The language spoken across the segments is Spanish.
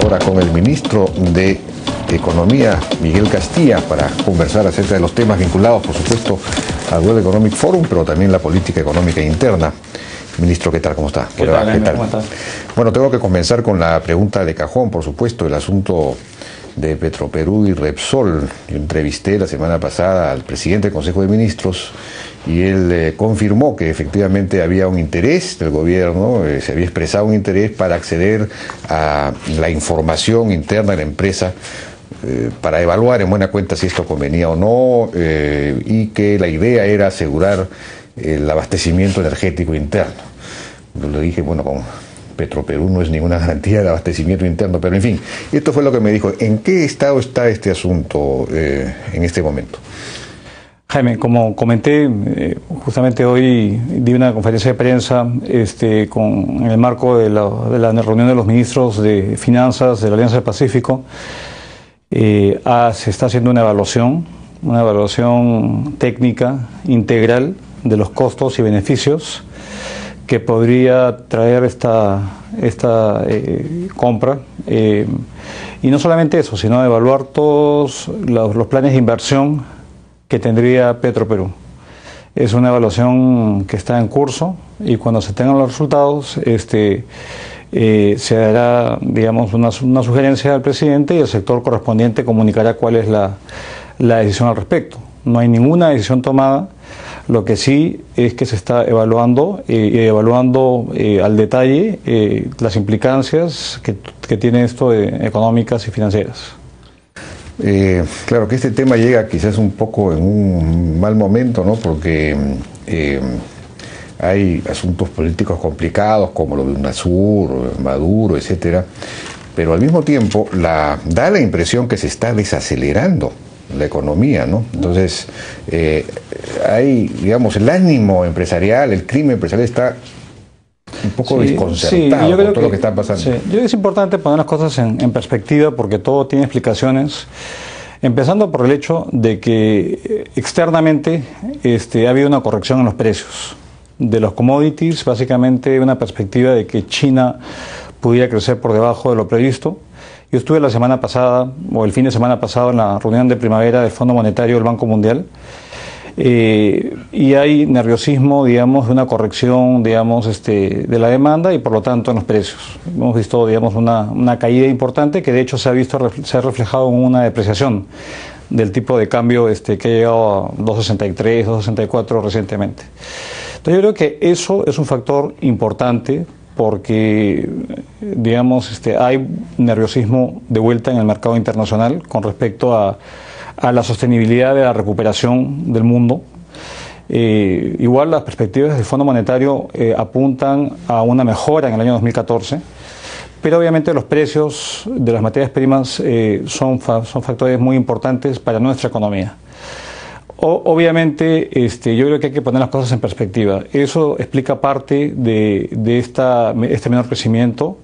ahora con el ministro de Economía, Miguel Castilla, para conversar acerca de los temas vinculados, por supuesto, al World Economic Forum, pero también la política económica interna. Ministro, ¿qué tal? ¿Cómo está? ¿Qué tal? ¿Cómo estás? Bueno, tengo que comenzar con la pregunta de cajón, por supuesto, el asunto de Petroperú y Repsol. Yo entrevisté la semana pasada al presidente del Consejo de Ministros y él confirmó que efectivamente había un interés del gobierno, se había expresado un interés para acceder a la información interna de la empresa para evaluar en buena cuenta si esto convenía o no, y que la idea era asegurar el abastecimiento energético interno. Yo le dije, bueno, con Petroperú no es ninguna garantía de abastecimiento interno, pero en fin, esto fue lo que me dijo. ¿En qué estado está este asunto en este momento? Jaime, como comenté, justamente hoy di una conferencia de prensa en el marco de la reunión de los ministros de Finanzas de la Alianza del Pacífico. Se está haciendo una evaluación técnica integral de los costos y beneficios que podría traer esta compra. Y no solamente eso, sino evaluar todos los planes de inversión que tendría Petroperú. Es una evaluación que está en curso y cuando se tengan los resultados se dará, digamos, una sugerencia al presidente y el sector correspondiente comunicará cuál es la decisión al respecto. No hay ninguna decisión tomada. Lo que sí es que se está evaluando al detalle las implicancias que tiene esto económicas y financieras. Claro que este tema llega quizás un poco en un mal momento, ¿no? Porque hay asuntos políticos complicados como lo de UNASUR, Maduro, etcétera, pero al mismo tiempo da la impresión que se está desacelerando la economía, ¿no? Entonces, hay, digamos, el ánimo empresarial, el clima empresarial está un poco desconcertado con todo lo que está pasando. Sí. Yo creo que es importante poner las cosas en perspectiva porque todo tiene explicaciones, empezando por el hecho de que externamente ha habido una corrección en los precios de los commodities, básicamente una perspectiva de que China pudiera crecer por debajo de lo previsto. Yo estuve la semana pasada, o el fin de semana pasado, en la reunión de primavera del Fondo Monetario del Banco Mundial, y hay nerviosismo, digamos, de una corrección, digamos, de la demanda y por lo tanto en los precios. Hemos visto, digamos, una caída importante que de hecho se ha reflejado en una depreciación del tipo de cambio que ha llegado a 2.63, 2.64 recientemente. Entonces yo creo que eso es un factor importante porque, digamos, hay nerviosismo de vuelta en el mercado internacional con respecto a la sostenibilidad de la recuperación del mundo. Igual las perspectivas del Fondo Monetario apuntan a una mejora en el año 2014, pero obviamente los precios de las materias primas son factores muy importantes para nuestra economía. Obviamente, yo creo que hay que poner las cosas en perspectiva. Eso explica parte de este menor crecimiento.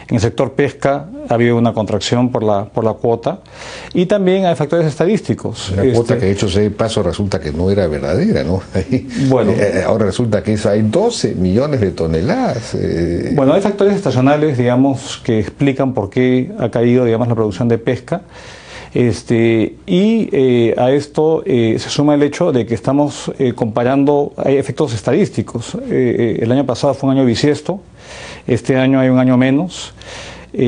En el sector pesca ha habido una contracción por la cuota y también hay factores estadísticos. La cuota que de hecho de paso resulta que no era verdadera, ¿no? Bueno, ahora resulta que hay 12 millones de toneladas. Bueno, hay factores estacionales, digamos, que explican por qué ha caído, digamos, la producción de pesca. A esto se suma el hecho de que estamos comparando, hay efectos estadísticos. El año pasado fue un año bisiesto, este año hay un año menos, han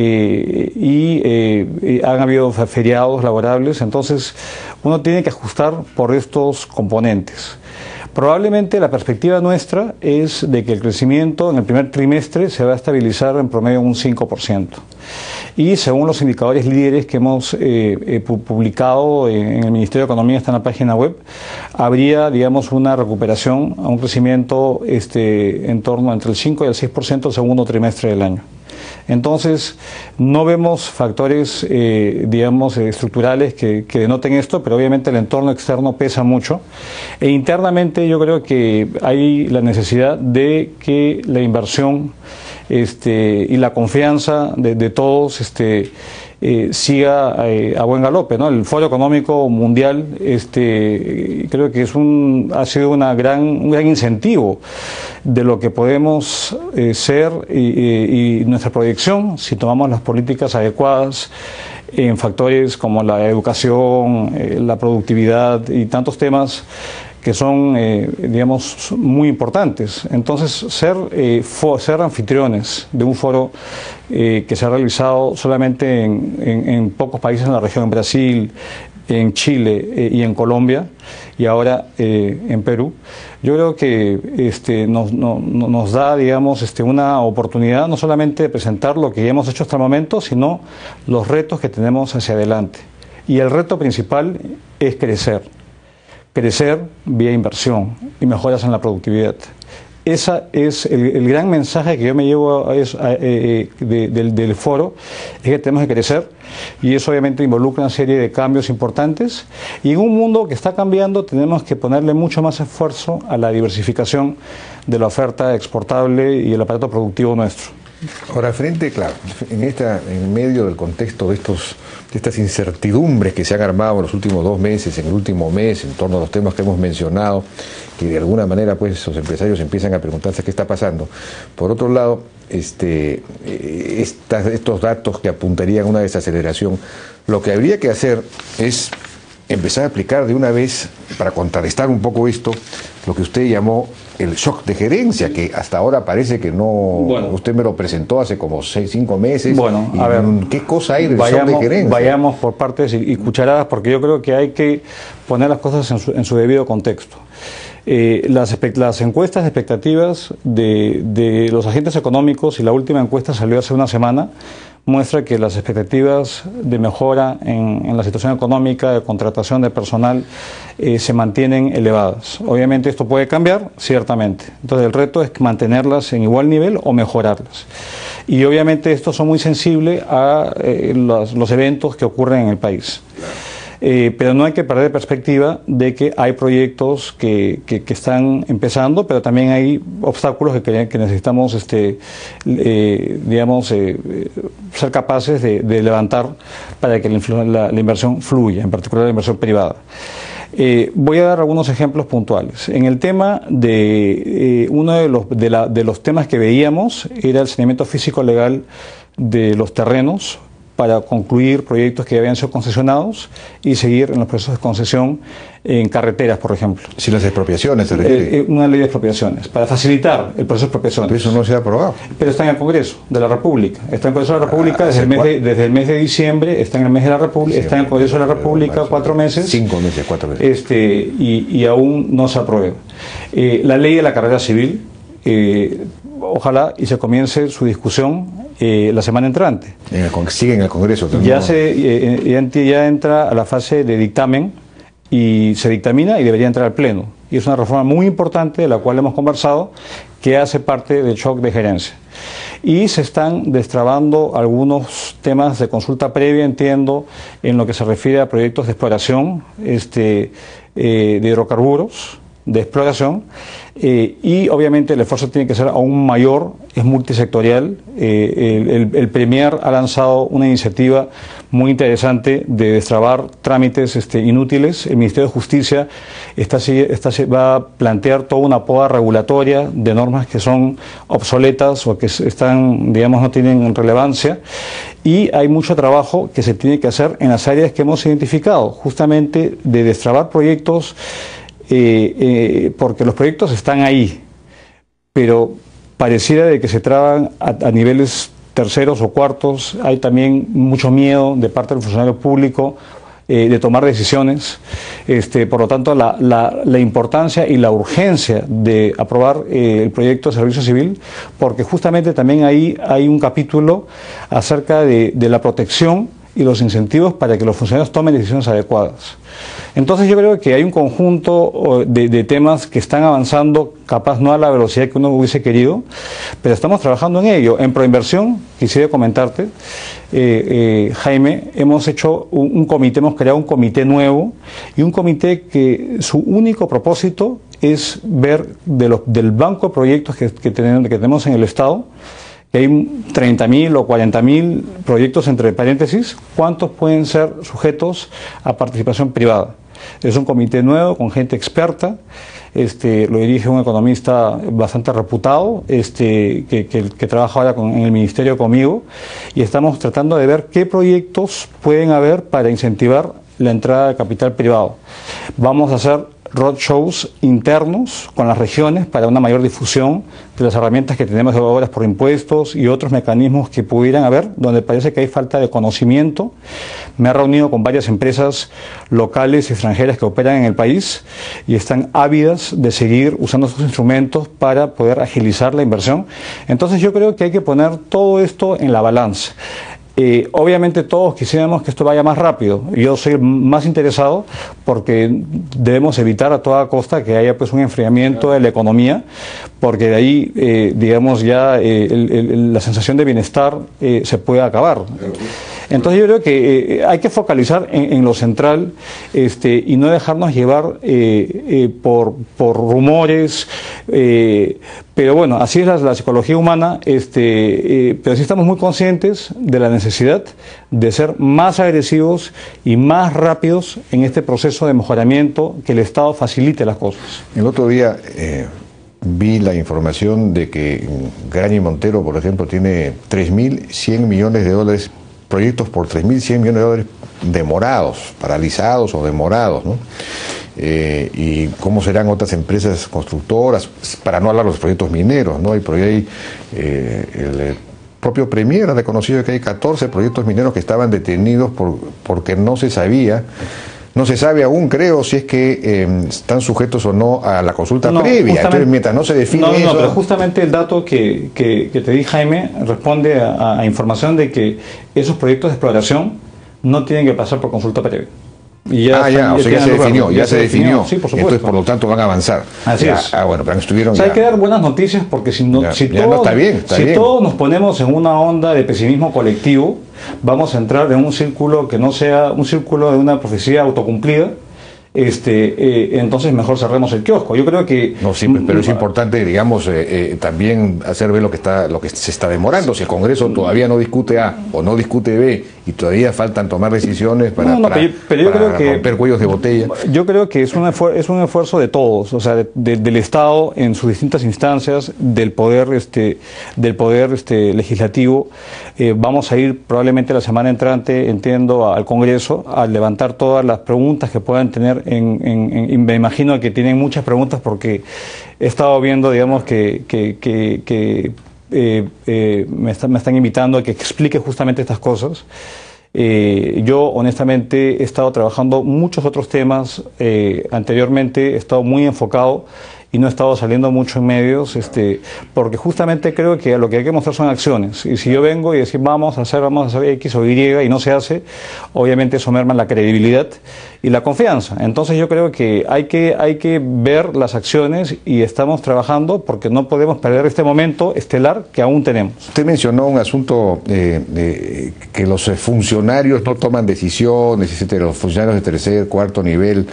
habido feriados laborables, entonces uno tiene que ajustar por estos componentes. Probablemente la perspectiva nuestra es de que el crecimiento en el primer trimestre se va a estabilizar en promedio un 5%. Y según los indicadores líderes que hemos publicado en el Ministerio de Economía, está en la página web, habría, digamos, una recuperación a un crecimiento en torno entre el 5 y el 6% el segundo trimestre del año. Entonces, no vemos factores, digamos, estructurales que denoten esto, pero obviamente el entorno externo pesa mucho. E internamente yo creo que hay la necesidad de que la inversión y la confianza de todos siga a buen galope, ¿no? El Foro Económico Mundial creo que ha sido un gran incentivo de lo que podemos ser y nuestra proyección si tomamos las políticas adecuadas en factores como la educación, la productividad y tantos temas que son, digamos, muy importantes. Entonces, ser anfitriones de un foro que se ha realizado solamente en pocos países en la región, en Brasil, en Chile y en Colombia, y ahora en Perú, yo creo que nos da, digamos, una oportunidad no solamente de presentar lo que ya hemos hecho hasta el momento, sino los retos que tenemos hacia adelante. Y el reto principal es crecer vía inversión y mejoras en la productividad. Ese es el gran mensaje que yo me llevo del foro, es que tenemos que crecer, y eso obviamente involucra una serie de cambios importantes, y en un mundo que está cambiando tenemos que ponerle mucho más esfuerzo a la diversificación de la oferta exportable y el aparato productivo nuestro. Ahora, claro, en medio del contexto de estas incertidumbres que se han armado en los últimos 2 meses, en el último mes, en torno a los temas que hemos mencionado, que de alguna manera pues los empresarios empiezan a preguntarse qué está pasando. Por otro lado, estos datos que apuntarían a una desaceleración, lo que habría que hacer es empezar a aplicar de una vez, para contrarrestar un poco esto, lo que usted llamó el shock de gerencia, que hasta ahora parece que no... Bueno, usted me lo presentó hace como 5 meses. Bueno, a ver, ¿qué cosa hay del shock de gerencia? Vayamos por partes y cucharadas, porque yo creo que hay que poner las cosas en su debido contexto. Las encuestas de expectativas de los agentes económicos, y la última encuesta salió hace una semana, muestra que las expectativas de mejora en la situación económica, de contratación de personal, se mantienen elevadas. Obviamente esto puede cambiar, ciertamente. Entonces el reto es mantenerlas en igual nivel o mejorarlas. Y obviamente estos son muy sensibles a los eventos que ocurren en el país. Pero no hay que perder perspectiva de que hay proyectos que están empezando, pero también hay obstáculos que necesitamos, digamos, ser capaces de levantar para que la inversión fluya, en particular la inversión privada. Voy a dar algunos ejemplos puntuales. En el tema de uno de los temas que veíamos era el saneamiento físico legal de los terrenos para concluir proyectos que ya habían sido concesionados y seguir en los procesos de concesión en carreteras, por ejemplo. Si las expropiaciones se refiere. Una ley de expropiaciones, para facilitar el proceso de expropiaciones. Pero eso no se ha aprobado. Pero está en el Congreso de la República. Está en el Congreso de la República desde el mes de diciembre, está en el mes de la República, está en el Congreso de la República 4 meses. 5 meses, 4 meses. Y aún no se aprueba. La ley de la carrera civil, ojalá y se comience su discusión la semana entrante. Sigue en el Congreso también. Ya entra a la fase de dictamen y se dictamina y debería entrar al Pleno. Y es una reforma muy importante de la cual hemos conversado, que hace parte del shock de gerencia. Y se están destrabando algunos temas de consulta previa, entiendo, en lo que se refiere a proyectos de exploración de hidrocarburos, de exploración, y obviamente el esfuerzo tiene que ser aún mayor, es multisectorial. El Premier ha lanzado una iniciativa muy interesante de destrabar trámites inútiles. El Ministerio de Justicia va a plantear toda una poda regulatoria de normas que son obsoletas o que están, digamos, no tienen relevancia, y hay mucho trabajo que se tiene que hacer en las áreas que hemos identificado, justamente de destrabar proyectos, porque los proyectos están ahí, pero pareciera de que se traban a niveles terceros o cuartos. Hay también mucho miedo de parte del funcionario público de tomar decisiones. Por lo tanto, la importancia y la urgencia de aprobar el proyecto de servicio civil, porque justamente también ahí hay un capítulo acerca de la protección y los incentivos para que los funcionarios tomen decisiones adecuadas. Entonces yo creo que hay un conjunto de temas que están avanzando, capaz no a la velocidad que uno hubiese querido, pero estamos trabajando en ello. En Proinversión, quisiera comentarte, Jaime, hemos hecho un comité, hemos creado un comité nuevo, y un comité que su único propósito es ver del banco de proyectos que tenemos en el Estado, que hay 30.000 o 40.000 proyectos entre paréntesis, ¿cuántos pueden ser sujetos a participación privada? Es un comité nuevo con gente experta, lo dirige un economista bastante reputado, que trabaja ahora en el ministerio conmigo, y estamos tratando de ver qué proyectos pueden haber para incentivar la entrada de capital privado. Vamos a hacer roadshows internos con las regiones para una mayor difusión de las herramientas que tenemos de obras por impuestos y otros mecanismos que pudieran haber, donde parece que hay falta de conocimiento. Me he reunido con varias empresas locales y extranjeras que operan en el país y están ávidas de seguir usando sus instrumentos para poder agilizar la inversión. Entonces yo creo que hay que poner todo esto en la balanza. Obviamente todos quisiéramos que esto vaya más rápido. Yo soy más interesado porque debemos evitar a toda costa que haya pues un enfriamiento de la economía, porque de ahí digamos ya la sensación de bienestar se puede acabar. Entonces yo creo que hay que focalizar en lo central y no dejarnos llevar por rumores, pero bueno, así es la psicología humana, pero sí estamos muy conscientes de la necesidad de ser más agresivos y más rápidos en este proceso de mejoramiento, que el Estado facilite las cosas. El otro día vi la información de que Graña y Montero, por ejemplo, tiene 3.100 millones de dólares, proyectos por 3.100 millones de dólares demorados, paralizados o demorados, ¿no? Y cómo serán otras empresas constructoras, para no hablar de los proyectos mineros, ¿no? Y por ahí el propio Premier ha reconocido que hay 14 proyectos mineros que estaban detenidos porque no se sabía. No se sabe aún, creo, si es que están sujetos o no a la consulta previa. Entonces, mientras no se define eso... No, pero justamente el dato que te di, Jaime, responde a información de que esos proyectos de exploración no tienen que pasar por consulta previa. Y ya se definió. Sí, por supuesto. Entonces, por lo tanto, van a avanzar. Así es. Bueno, pero estuvieron hay que dar buenas noticias, porque si todos nos ponemos en una onda de pesimismo colectivo, vamos a entrar en un círculo que no sea un círculo de una profecía autocumplida. Entonces mejor cerremos el kiosco. Yo creo que no siempre, pero es importante, digamos, también hacer ver lo que se está demorando. Si el Congreso todavía no discute A o no discute B y todavía faltan tomar decisiones para romper cuellos de botella. Yo creo que es un esfuerzo de todos, o sea, del Estado en sus distintas instancias, del poder legislativo. Vamos a ir probablemente la semana entrante, entiendo, al Congreso a levantar todas las preguntas que puedan tener. Y me imagino que tienen muchas preguntas, porque he estado viendo, digamos, que me están invitando a que explique justamente estas cosas. Yo honestamente he estado trabajando muchos otros temas, anteriormente he estado muy enfocado y no he estado saliendo mucho en medios, porque justamente creo que lo que hay que mostrar son acciones. Y si yo vengo y decir vamos a hacer X o Y y no se hace, obviamente eso merma la credibilidad y la confianza. Entonces yo creo que hay que ver las acciones, y estamos trabajando porque no podemos perder este momento estelar que aún tenemos. Usted mencionó un asunto que los funcionarios no toman decisiones, etcétera, los funcionarios de tercer, cuarto nivel.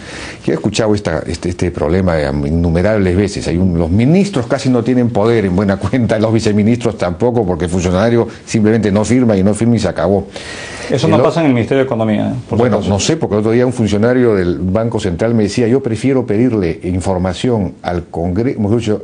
Yo he escuchado este problema innumerables veces. Los ministros casi no tienen poder en buena cuenta, los viceministros tampoco, porque el funcionario simplemente no firma y se acabó. Eso no pasa en el Ministerio de Economía. Bueno, no sé, porque el otro día un funcionario del Banco Central me decía: yo prefiero pedirle información al Congreso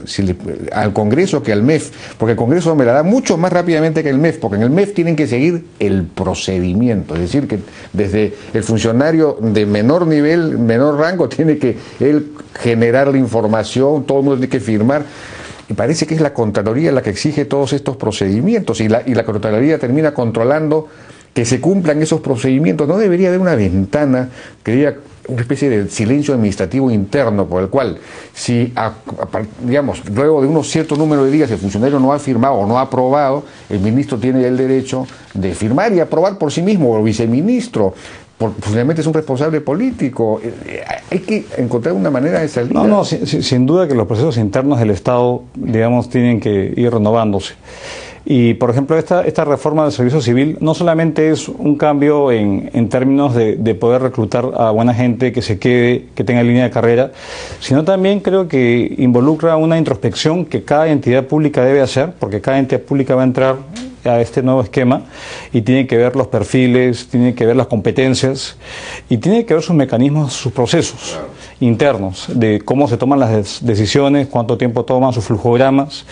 que al MEF, porque el Congreso me la da mucho más rápidamente que el MEF, porque en el MEF tienen que seguir el procedimiento, es decir, que desde el funcionario de menor nivel, menor rango, tiene que él generar la información, todo el mundo tiene que firmar. Y parece que es la Contraloría la que exige todos estos procedimientos, y la Contraloría termina controlando que se cumplan esos procedimientos. No debería haber una ventana que diga, una especie de silencio administrativo interno, por el cual, si, digamos, luego de unos cierto número de días el funcionario no ha firmado o no ha aprobado, el ministro tiene el derecho de firmar y aprobar por sí mismo, o el viceministro. Finalmente es un responsable político. Hay que encontrar una manera de salir. No, sin duda que los procesos internos del Estado, digamos, tienen que ir renovándose. Y, por ejemplo, esta reforma del servicio civil no solamente es un cambio en términos de poder reclutar a buena gente que se quede, que tenga línea de carrera, sino también creo que involucra una introspección que cada entidad pública debe hacer, porque cada entidad pública va a entrar a este nuevo esquema y tiene que ver los perfiles, tiene que ver las competencias y tiene que ver sus mecanismos, sus procesos internos de cómo se toman las decisiones, cuánto tiempo toman, sus flujogramas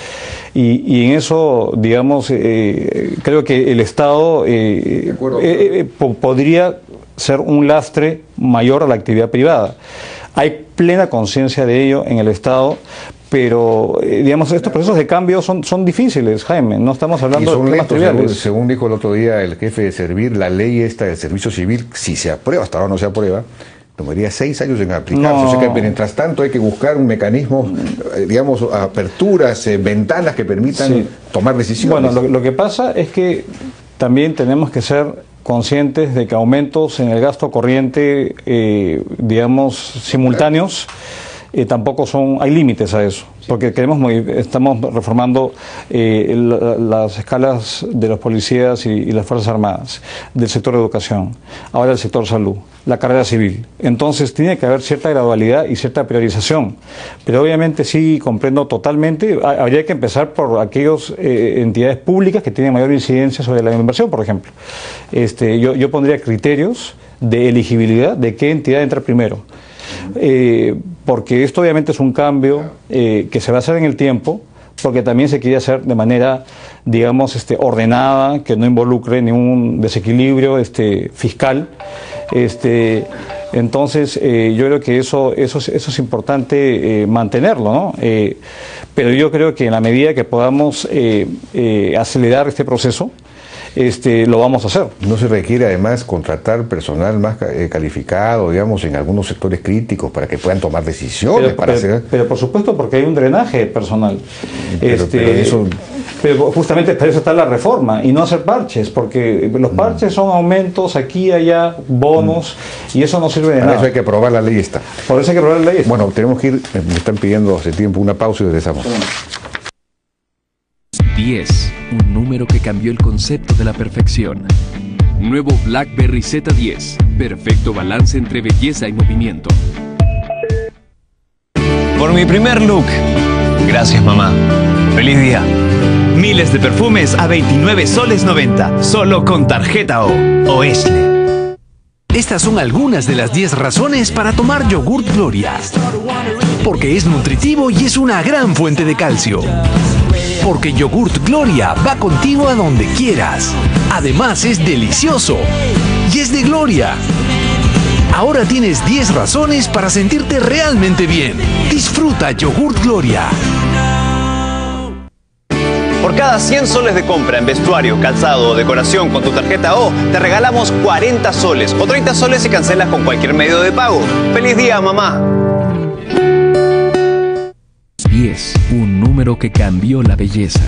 y en eso, digamos, creo que el Estado podría ser un lastre mayor a la actividad privada. Hay plena conciencia de ello en el Estado, pero digamos, estos procesos de cambio son difíciles, Jaime, no estamos hablando de temas triviales. Según dijo el otro día el jefe de Servir, la ley esta del servicio civil, si se aprueba, hasta ahora no se aprueba, tomaría 6 años en aplicarse. No. O sea que mientras tanto hay que buscar un mecanismo, digamos, aperturas, ventanas que permitan tomar decisiones. Bueno, lo que pasa es que también tenemos que ser conscientes de que aumentos en el gasto corriente, digamos, simultáneos, tampoco hay límites a eso, porque estamos reformando las escalas de los policías y las Fuerzas Armadas, del sector de educación, ahora el sector salud, la carrera civil. Entonces tiene que haber cierta gradualidad y cierta priorización, pero obviamente sí comprendo totalmente, habría que empezar por aquellas entidades públicas que tienen mayor incidencia sobre la inversión, por ejemplo. Yo pondría criterios de elegibilidad de qué entidad entra primero. Porque esto obviamente es un cambio que se va a hacer en el tiempo, porque también se quiere hacer de manera, digamos, ordenada, que no involucre ningún desequilibrio fiscal. Entonces, yo creo que eso es importante mantenerlo, ¿no? Pero yo creo que en la medida que podamos acelerar este proceso, lo vamos a hacer. ¿No se requiere además contratar personal más calificado, digamos, en algunos sectores críticos para que puedan tomar decisiones? Pero por supuesto, porque hay un drenaje personal. Pero justamente para eso está la reforma y no hacer parches, porque los parches son aumentos aquí y allá, bonos, y eso no sirve de nada. Por eso hay que aprobar la ley esta. Por eso hay que aprobar la ley esta. Bueno, tenemos que ir, me están pidiendo hace tiempo una pausa y regresamos. 10, un número que cambió el concepto de la perfección. Nuevo BlackBerry Z10, perfecto balance entre belleza y movimiento. Por mi primer look. Gracias, mamá. ¡Feliz día! Miles de perfumes a 29 soles 90, solo con tarjeta O Esle. Estas son algunas de las 10 razones para tomar yogurt Gloria. Porque es nutritivo y es una gran fuente de calcio. Porque Yogurt Gloria va contigo a donde quieras. Además es delicioso. Y es de Gloria. Ahora tienes 10 razones para sentirte realmente bien. Disfruta Yogurt Gloria. Por cada 100 soles de compra en vestuario, calzado o decoración con tu tarjeta O, te regalamos 40 soles o 30 soles si cancelas con cualquier medio de pago. ¡Feliz día, mamá! 10, un número que cambió la belleza.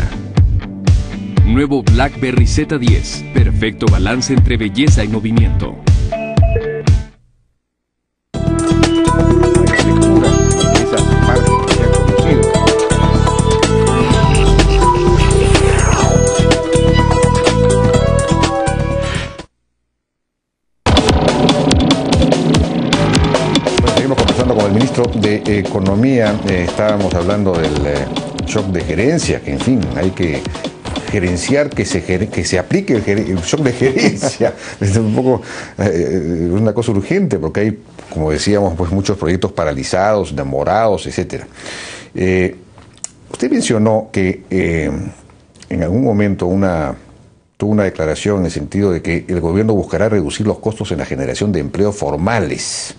Nuevo BlackBerry Z10, perfecto balance entre belleza y movimiento. Con el ministro de Economía estábamos hablando del shock de gerencia, que en fin, hay que gerenciar, que se aplique el shock de gerencia. Es un poco una cosa urgente, porque hay, como decíamos, pues muchos proyectos paralizados, demorados, etcétera. Usted mencionó que en algún momento tuvo una declaración en el sentido de que el gobierno buscará reducir los costos en la generación de empleos formales.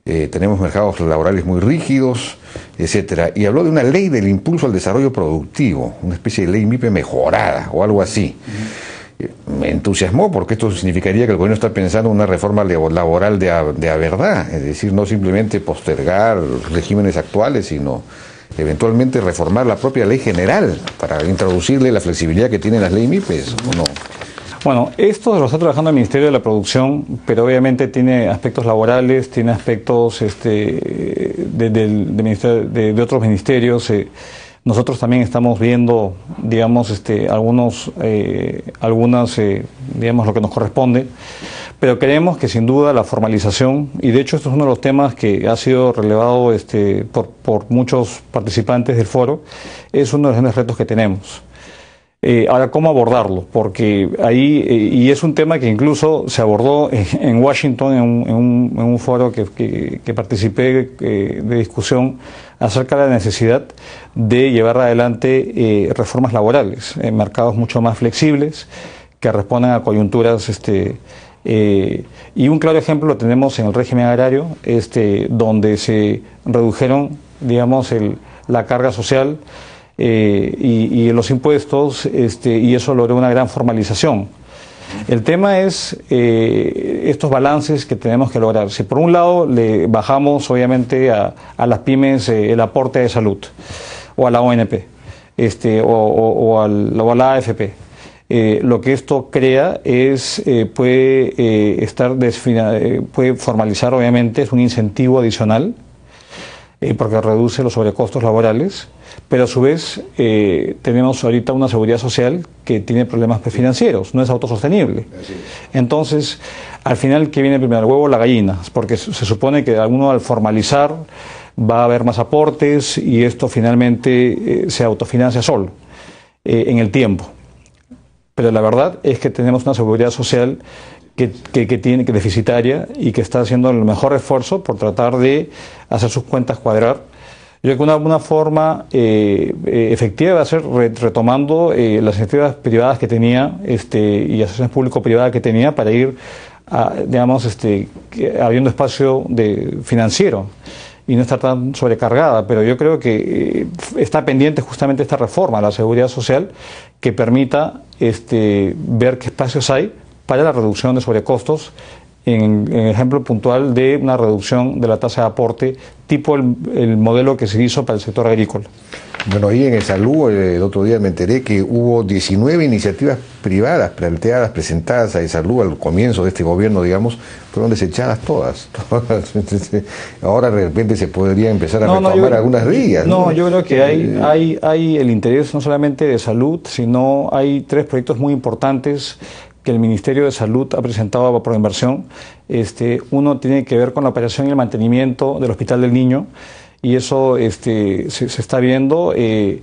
Tenemos mercados laborales muy rígidos, etcétera, y habló de una ley del impulso al desarrollo productivo, una especie de ley MIPE mejorada o algo así. Me entusiasmó porque esto significaría que el gobierno está pensando en una reforma laboral de a verdad, es decir, no simplemente postergar regímenes actuales, sino eventualmente reformar la propia ley general para introducirle la flexibilidad que tienen las leyes MIPES, ¿o no? Bueno, esto lo está trabajando el Ministerio de la Producción, pero obviamente tiene aspectos laborales, tiene aspectos de otros ministerios. Nosotros también estamos viendo, digamos, algunas, digamos, lo que nos corresponde, pero creemos que sin duda la formalización, y de hecho esto es uno de los temas que ha sido relevado por muchos participantes del foro, es uno de los grandes retos que tenemos. Ahora, ¿cómo abordarlo? Porque ahí, y es un tema que incluso se abordó en Washington, en un foro que participé de discusión acerca de la necesidad de llevar adelante reformas laborales, en mercados mucho más flexibles, que respondan a coyunturas, y un claro ejemplo lo tenemos en el régimen agrario, donde se redujeron, digamos, la carga social, y los impuestos, y eso logró una gran formalización. El tema es estos balances que tenemos que lograr. Si por un lado le bajamos obviamente a las pymes el aporte de salud, o a la ONP, o a la AFP, lo que esto crea es, puede formalizar obviamente, es un incentivo adicional, porque reduce los sobrecostos laborales, pero a su vez tenemos ahorita una seguridad social que tiene problemas financieros, no es autosostenible. Entonces, al final, ¿qué viene primero, el huevo o la gallina? Porque se supone que alguno al formalizar va a haber más aportes y esto finalmente se autofinancia solo en el tiempo. Pero la verdad es que tenemos una seguridad social que tiene deficitaria y que está haciendo el mejor esfuerzo por tratar de hacer sus cuentas cuadrar. Yo creo que una forma efectiva va a ser retomando las iniciativas privadas que tenía y asociaciones público-privadas que tenía para ir, digamos, abriendo espacio financiero y no estar tan sobrecargada. Pero yo creo que está pendiente justamente esta reforma a la seguridad social que permita ver qué espacios hay para la reducción de sobrecostos, en ejemplo puntual de una reducción de la tasa de aporte, tipo el modelo que se hizo para el sector agrícola. Bueno, ahí en el Salud, el otro día me enteré que hubo 19 iniciativas privadas planteadas, presentadas a El Salud al comienzo de este gobierno, digamos, fueron desechadas todas. Ahora de repente se podría empezar a retomar algunas de ellas. No, yo creo que hay el interés no solamente de salud, sino hay 3 proyectos muy importantes que el Ministerio de Salud ha presentado por inversión. Uno tiene que ver con la operación y el mantenimiento del Hospital del Niño, y eso se está viendo, que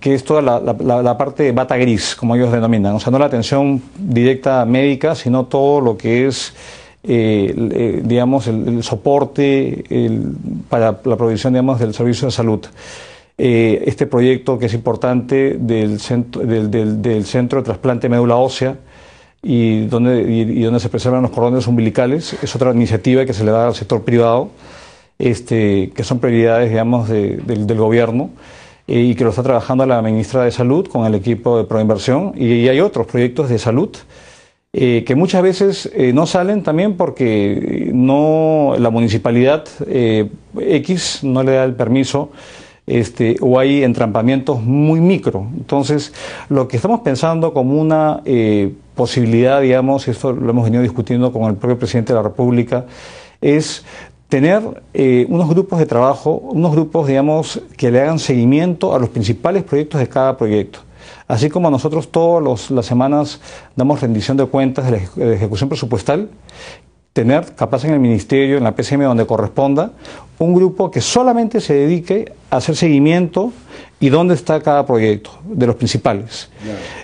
es toda la parte de bata gris, como ellos denominan, o sea, no la atención directa médica, sino todo lo que es, digamos, el soporte para la provisión, digamos, del servicio de salud. Este proyecto que es importante del centro de trasplante de médula ósea y donde se preservan los cordones umbilicales, es otra iniciativa que se le da al sector privado, que son prioridades, digamos, del gobierno, y que lo está trabajando la ministra de Salud con el equipo de Proinversión, y hay otros proyectos de salud que muchas veces no salen también porque la municipalidad X no le da el permiso, o hay entrampamientos muy micro. Entonces, lo que estamos pensando como una posibilidad, digamos, esto lo hemos venido discutiendo con el propio presidente de la República, es tener unos grupos de trabajo, unos grupos, digamos, que le hagan seguimiento a los principales proyectos de cada proyecto. Así como nosotros todas las semanas damos rendición de cuentas de la ejecución presupuestal, tener capaz en el Ministerio, en la PCM, donde corresponda, un grupo que solamente se dedique a hacer seguimiento y dónde está cada proyecto, de los principales.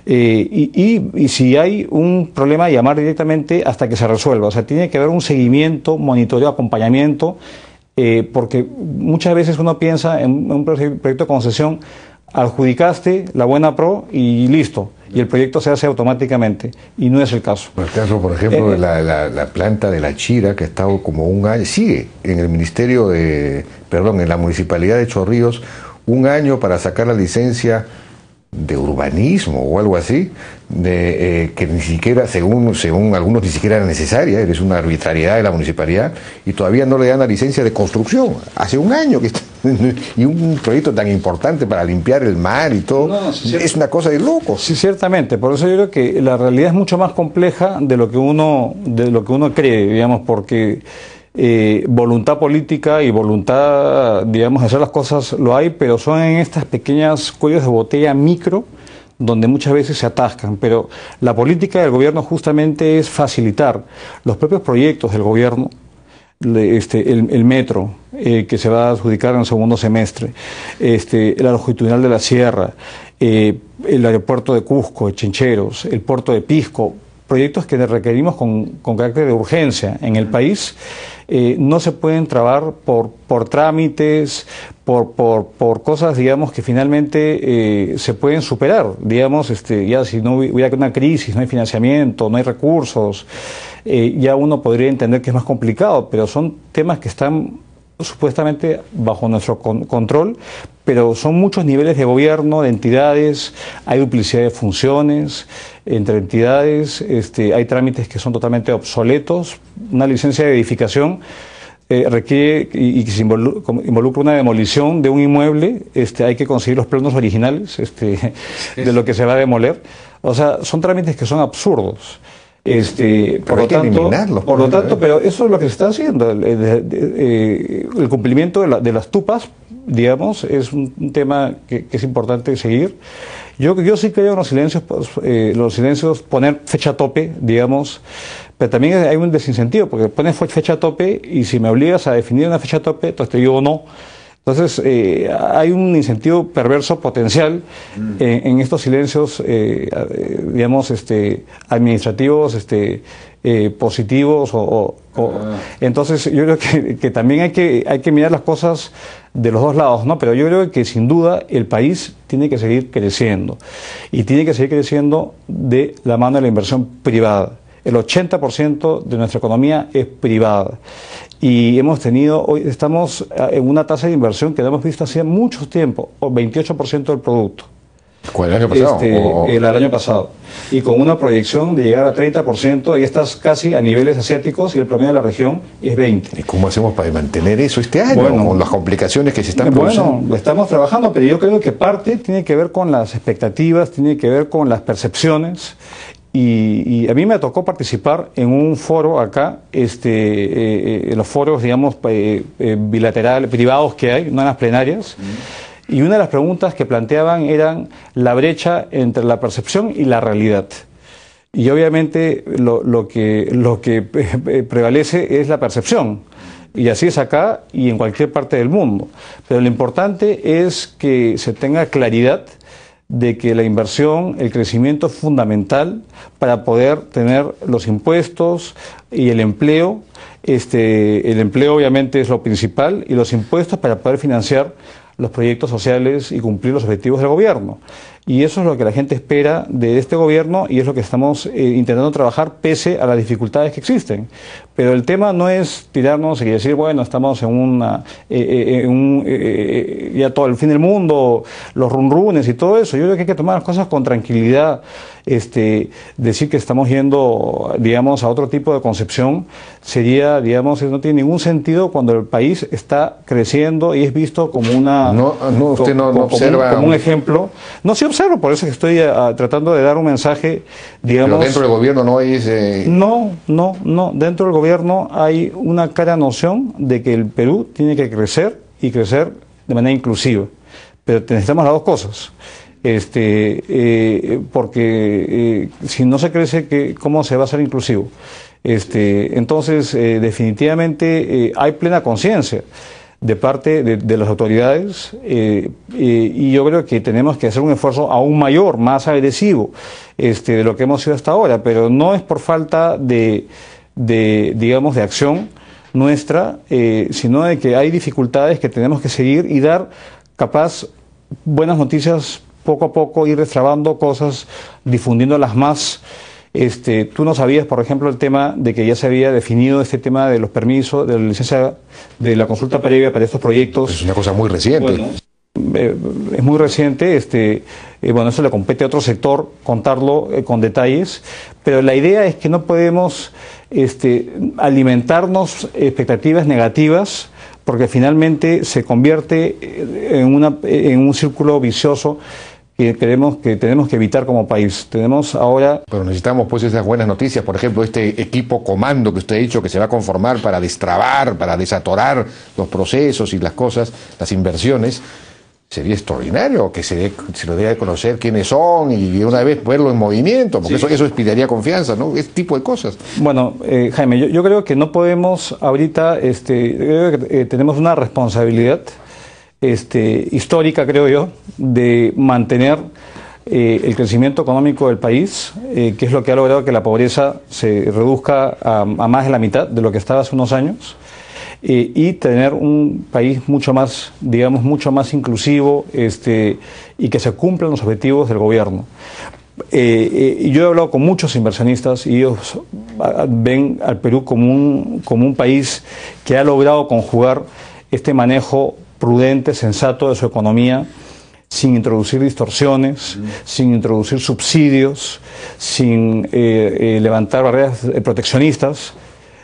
Y si hay un problema, llamar directamente hasta que se resuelva. O sea, tiene que haber un seguimiento, monitoreo, acompañamiento, porque muchas veces uno piensa en un proyecto de concesión, adjudicaste la buena pro y listo, y el proyecto se hace automáticamente, y no es el caso. El caso, por ejemplo, de la planta de La Chira, que ha estado como un año, sigue en el Ministerio en la Municipalidad de Chorrillos, un año para sacar la licencia de urbanismo o algo así, que ni siquiera, según algunos, ni siquiera era necesaria, es una arbitrariedad de la municipalidad, y todavía no le dan la licencia de construcción. Hace un año que está, y un proyecto tan importante para limpiar el mar y todo, es una cosa de locos. Sí, ciertamente. Por eso yo creo que la realidad es mucho más compleja de lo que uno cree, digamos, porque voluntad política y voluntad, digamos, de hacer las cosas lo hay, pero son en estas pequeñas cuellos de botella micro donde muchas veces se atascan. Pero la política del gobierno justamente es facilitar los propios proyectos del gobierno, el metro que se va a adjudicar en el segundo semestre, la longitudinal de la sierra, el aeropuerto de Cusco, de Chincheros, el puerto de Pisco, proyectos que requerimos con carácter de urgencia en el país. No se pueden trabar por trámites, por cosas, digamos, que finalmente se pueden superar. Digamos, ya si no hubiera una crisis, no hay financiamiento, no hay recursos, ya uno podría entender que es más complicado, pero son temas que están supuestamente bajo nuestro control, pero son muchos niveles de gobierno, de entidades, hay duplicidad de funciones entre entidades, hay trámites que son totalmente obsoletos. Una licencia de edificación requiere y que se involucra una demolición de un inmueble, hay que conseguir los planos originales de lo que se va a demoler. O sea, son trámites que son absurdos. Por lo tanto, pero eso es lo que se está haciendo. El cumplimiento de las tupas, digamos, es un tema que es importante seguir. Yo sí creo en los silencios, poner fecha tope, digamos, pero también hay un desincentivo, porque pones fecha tope y si me obligas a definir una fecha tope, entonces te digo no. Entonces, hay un incentivo perverso potencial en estos silencios, digamos, administrativos, positivos. Entonces, yo creo que también hay que mirar las cosas de los dos lados, ¿no? Pero yo creo que sin duda el país tiene que seguir creciendo y tiene que seguir creciendo de la mano de la inversión privada. El 80% de nuestra economía es privada. Y hoy estamos en una tasa de inversión que no hemos visto hace mucho tiempo, o 28% del producto. ¿Cuál el año pasado? El año pasado. Y con una proyección de llegar a 30%, y estás casi a niveles asiáticos, y el promedio de la región es 20%. ¿Y cómo hacemos para mantener eso este año, con las complicaciones que se están produciendo? Bueno, estamos trabajando, pero yo creo que parte tiene que ver con las expectativas, tiene que ver con las percepciones. Y a mí me tocó participar en un foro acá, en los foros, digamos, bilaterales, privados que hay, no en las plenarias. Y una de las preguntas que planteaban eran la brecha entre la percepción y la realidad. Y obviamente lo que prevalece es la percepción. Y así es acá y en cualquier parte del mundo. Pero lo importante es que se tenga claridad de que la inversión, el crecimiento es fundamental para poder tener los impuestos y el empleo. El empleo obviamente es lo principal, y los impuestos para poder financiar los proyectos sociales y cumplir los objetivos del gobierno. Y eso es lo que la gente espera de este gobierno, y es lo que estamos intentando trabajar pese a las dificultades que existen. Pero el tema no es tirarnos y decir, bueno, estamos ya todo el fin del mundo, los runrunes y todo eso. Yo creo que hay que tomar las cosas con tranquilidad. Decir que estamos yendo, digamos, a otro tipo de concepción sería, digamos, no tiene ningún sentido cuando el país está creciendo y es visto como usted no observa como un ejemplo. No, sí observo, por eso es que estoy tratando de dar un mensaje, digamos. Pero dentro del gobierno no hay No, dentro del gobierno hay una clara noción de que el Perú tiene que crecer, y crecer de manera inclusiva. Pero necesitamos las dos cosas. Porque si no se crece, ¿cómo se va a ser inclusivo? Entonces, definitivamente hay plena conciencia de parte de las autoridades, y yo creo que tenemos que hacer un esfuerzo aún mayor, más agresivo, de lo que hemos hecho hasta ahora, pero no es por falta digamos, de acción nuestra, sino de que hay dificultades que tenemos que seguir y dar, capaz, buenas noticias poco a poco, ir destrabando cosas, difundiéndolas más. Tú no sabías, por ejemplo, el tema de que ya se había definido este tema de los permisos, de la licencia, de la consulta previa para estos proyectos. Es una cosa muy reciente. Bueno, es muy reciente, bueno, eso le compete a otro sector contarlo con detalles, pero la idea es que no podemos alimentarnos expectativas negativas, porque finalmente se convierte en un círculo vicioso que tenemos que evitar como país. Tenemos ahora... Pero necesitamos pues esas buenas noticias, por ejemplo, este equipo comando que usted ha dicho que se va a conformar para destrabar, para desatorar los procesos y las cosas, las inversiones. Sería extraordinario que se lo dé a conocer quiénes son y de una vez verlo en movimiento, porque sí, eso inspiraría confianza, ¿no? Ese tipo de cosas. Bueno, Jaime, yo creo que no podemos ahorita, creo que tenemos una responsabilidad histórica, creo yo, de mantener el crecimiento económico del país, que es lo que ha logrado que la pobreza se reduzca a más de la mitad de lo que estaba hace unos años. Y tener un país mucho más, digamos, mucho más inclusivo y que se cumplan los objetivos del gobierno. Y yo he hablado con muchos inversionistas y ellos ven al Perú como un país que ha logrado conjugar este manejo prudente, sensato de su economía, sin introducir distorsiones, sin introducir subsidios, sin levantar barreras proteccionistas.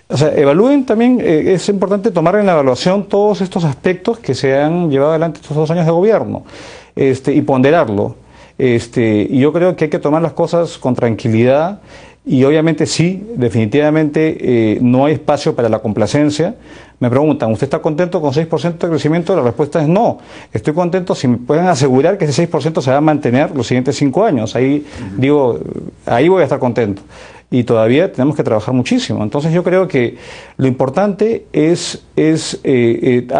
O sea, evalúen también, es importante tomar en la evaluación todos estos aspectos que se han llevado adelante estos 2 años de gobierno y ponderarlo. Y yo creo que hay que tomar las cosas con tranquilidad y obviamente sí, definitivamente no hay espacio para la complacencia. Me preguntan, ¿usted está contento con 6% de crecimiento? La respuesta es no. Estoy contento si me pueden asegurar que ese 6% se va a mantener los siguientes 5 años. Ahí digo, ahí voy a estar contento. Y todavía tenemos que trabajar muchísimo. Entonces yo creo que lo importante es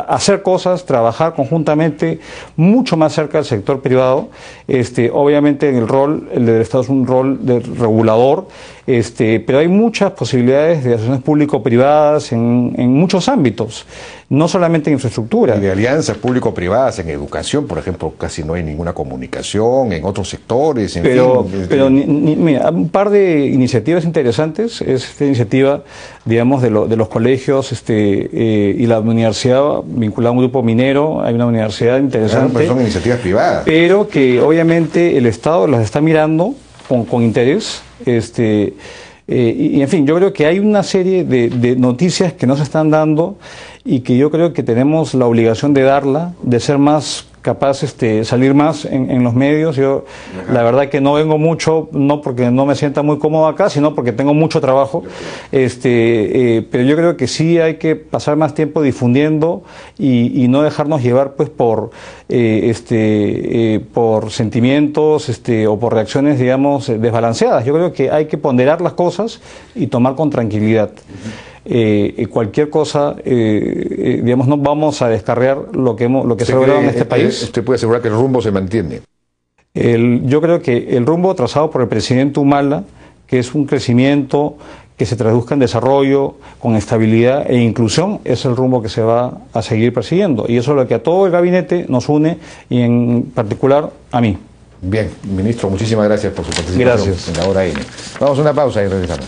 hacer cosas, trabajar conjuntamente, mucho más cerca del sector privado. Obviamente en el del Estado es un rol de regulador, pero hay muchas posibilidades de asociaciones público-privadas en muchos ámbitos, no solamente en infraestructura. Y de alianzas público-privadas en educación, por ejemplo, casi no hay ninguna comunicación, en otros sectores, pero mira, un par de iniciativas interesantes es esta iniciativa, digamos, de los colegios y la universidad vinculada a un grupo minero. Hay una universidad interesante. Claro, pero son iniciativas privadas. Pero que obviamente el Estado las está mirando con interés. Y en fin, yo creo que hay una serie de noticias que no se están dando y que yo creo que tenemos la obligación de darla, de ser más capaces de salir más en los medios. Yo la verdad que no vengo mucho, no porque no me sienta muy cómodo acá, sino porque tengo mucho trabajo, pero yo creo que sí hay que pasar más tiempo difundiendo y no dejarnos llevar pues por sentimientos o por reacciones, digamos, desbalanceadas. Yo creo que hay que ponderar las cosas y tomar con tranquilidad. Cualquier cosa, digamos, no vamos a descarriar lo que se ha logrado en este país. ¿Usted puede asegurar que el rumbo se mantiene? Yo creo que el rumbo trazado por el presidente Humala, que es un crecimiento que se traduzca en desarrollo, con estabilidad e inclusión, es el rumbo que se va a seguir persiguiendo. Y eso es lo que a todo el gabinete nos une y en particular a mí. Bien, ministro, muchísimas gracias por su participación en la hora N. Vamos a una pausa y regresamos.